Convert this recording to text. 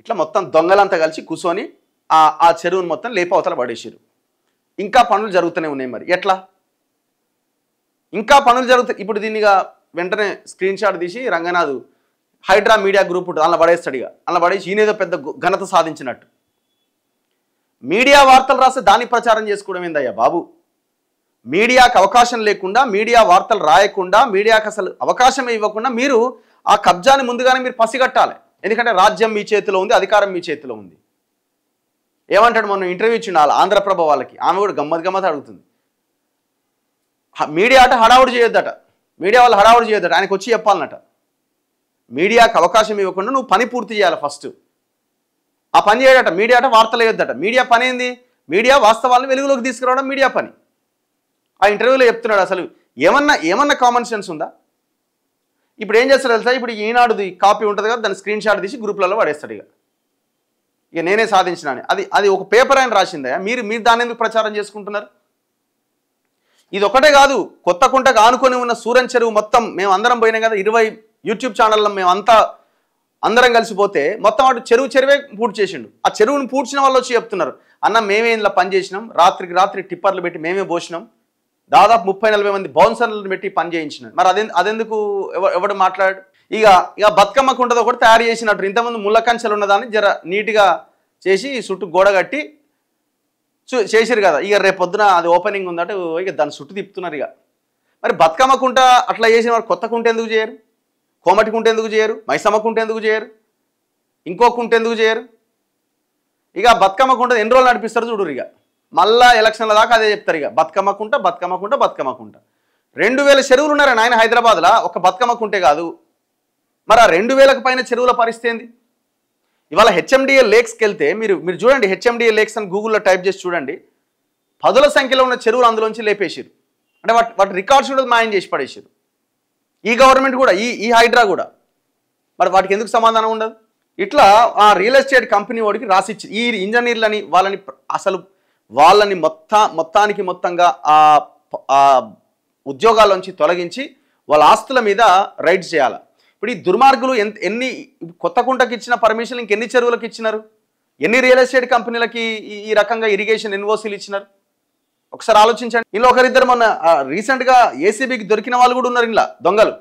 ఇట్లా మొత్తం దొంగలంతా కలిసి కూర్చొని ఆ చెరువును మొత్తం లేపవతల పడేసారు. ఇంకా పనులు జరుగుతూనే ఉన్నాయి. మరి ఎట్లా ఇంకా పనులు జరుగుతాయి? ఇప్పుడు దీనిగా వెంటనే స్క్రీన్ షాట్ తీసి రంగనాథ్ హైడ్రా మీడియా గ్రూప్ అలా పడేస్తాడుగా, అలా పడేసి ఈయనేదో పెద్ద ఘనత సాధించినట్టు మీడియా వార్తలు రాస్తే దాన్ని ప్రచారం చేసుకోవడం ఏందయ్యా బాబు? మీడియాకు అవకాశం లేకుండా, మీడియా వార్తలు రాయకుండా, మీడియాకు అసలు అవకాశం ఇవ్వకుండా మీరు ఆ కబ్జాని ముందుగానే మీరు పసిగట్టాలి. ఎందుకంటే రాజ్యం మీ చేతిలో ఉంది, అధికారం మీ చేతిలో ఉంది. ఏమంటాడు, మొన్న ఇంటర్వ్యూ ఇచ్చిన ఆంధ్రప్రభ వాళ్ళకి, ఆమె కూడా గమ్మత్ అడుగుతుంది. మీడియా అట హడావుడి చేయొద్దట, మీడియా వాళ్ళు హడావుడి చేయొద్దట, ఆయనకు వచ్చి చెప్పాలన్నట. మీడియాకు అవకాశం ఇవ్వకుండా నువ్వు పని పూర్తి చేయాలి ఫస్ట్. ఆ పని చేయడట. మీడియా అట వార్తలు వేయొద్దట. మీడియా పని ఏంది? మీడియా వాస్తవాలను వెలుగులోకి తీసుకురావడం మీడియా పని. ఆ ఇంటర్వ్యూలో చెప్తున్నాడు. అసలు ఏమన్నా కామన్ సెన్స్ ఉందా? ఇప్పుడు ఏం చేస్తాడు తెలుసా, ఇప్పుడు ఈనాడుది కాపీ ఉంటుంది కదా, దాన్ని స్క్రీన్ షాట్ తీసి గ్రూప్లలో పడేస్తాడు. ఇక నేనే సాధించినాను. అది ఒక పేపర్ ఆయన రాసిందా? మీరు దాన్ని ఎందుకు ప్రచారం చేసుకుంటున్నారు? ఇది ఒకటే కాదు, కొత్తకుంటకు ఆనుకొని ఉన్న సూరన్ చెరువు మొత్తం మేము అందరం పోయినాం కదా, 20 యూట్యూబ్ ఛానల్లో మేము అందరం కలిసిపోతే మొత్తం అటు చెరువే పూర్తి చేసిండు. ఆ చెరువును పూడ్చిన వాళ్ళు వచ్చి చెప్తున్నారు, అన్న మేమే ఇంట్లో పని చేసినాం, రాత్రికి రాత్రి టిప్పర్లు పెట్టి మేమే పోసినాం, దాదాపు 30-40 మంది బౌన్సర్లను పెట్టి పని చేయించినాం. మరి అదెందుకు ఎవడు మాట్లాడు? ఇక బతుకమ్మకు ఉంటుంది ఒకటి తయారు చేసినట్టు, ఇంతకుముందు ముళ్ళ కంచెలు ఉన్నదాన్ని జర నీట్గా చేసి చుట్టూ గోడ కట్టి చేసిరు కదా. ఇక రేపు పొద్దున అది ఓపెనింగ్ ఉందంటే ఇక దాన్ని చుట్టూ తిప్పుతున్నారు. ఇక మరి బతుకమ్మకుంట అట్లా చేసిన వారు కొత్త కుంట ఎందుకు చేయరు? కోమటి కుంట ఎందుకు చేయరు? మైసమ్మ కుంట ఎందుకు చేయరు? ఇంకో కుంట ఎందుకు చేయరు? ఇక బతుకమ్మ కుంట ఎన్ని రోజులు నడిపిస్తారు చూడరు. ఇక మళ్ళా ఎలక్షన్ల దాకా అదే చెప్తారు. ఇక బతుకమ్మ కుంట 2000 చెరువులు ఉన్నారని ఆయన హైదరాబాద్లో, ఒక బతుకమ్మ కుంటే కాదు. మరి ఆ 2000కు పైన చెరువుల పరిస్థితి ఏంది? ఇవాళ హెచ్ఎండిఏ లేక్స్కి వెళ్తే మీరు చూడండి, హెచ్ఎండిఏ లేక్స్ అని గూగుల్లో టైప్ చేసి చూడండి, 10ల సంఖ్యలో ఉన్న చెరువులు అందులోంచి లేపేసారు. అంటే వాటి రికార్డ్స్ కూడా మాయం చేసి పడేసారు. ఈ గవర్నమెంట్ కూడా, ఈ హైడ్రా కూడా. మరి వాటికి ఎందుకు సమాధానం ఉండదు? ఇట్లా ఆ రియల్ ఎస్టేట్ కంపెనీ వాడికి రాసిచ్చి ఈ ఇంజనీర్లని వాళ్ళని మొత్తంగా ఆ ఉద్యోగాల్లోంచి తొలగించి వాళ్ళ ఆస్తుల మీద రైడ్స్ చేయాలి. ఇప్పుడు ఈ దుర్మార్గులు ఎన్ని కొత్తకుంటకి ఇచ్చిన పర్మిషన్ ఇంకెన్ని చెరువులకు ఇచ్చినారు? ఎన్ని రియల్ ఎస్టేట్ కంపెనీలకి ఈ రకంగా ఇరిగేషన్ ఎన్ఓసీలు ఇచ్చినారు? ఒకసారి ఆలోచించండి. ఇలా ఒకరిద్దరు మొన్న రీసెంట్గా ఏసీబీకి దొరికిన వాళ్ళు కూడా ఉన్నారు ఇలా దొంగలు.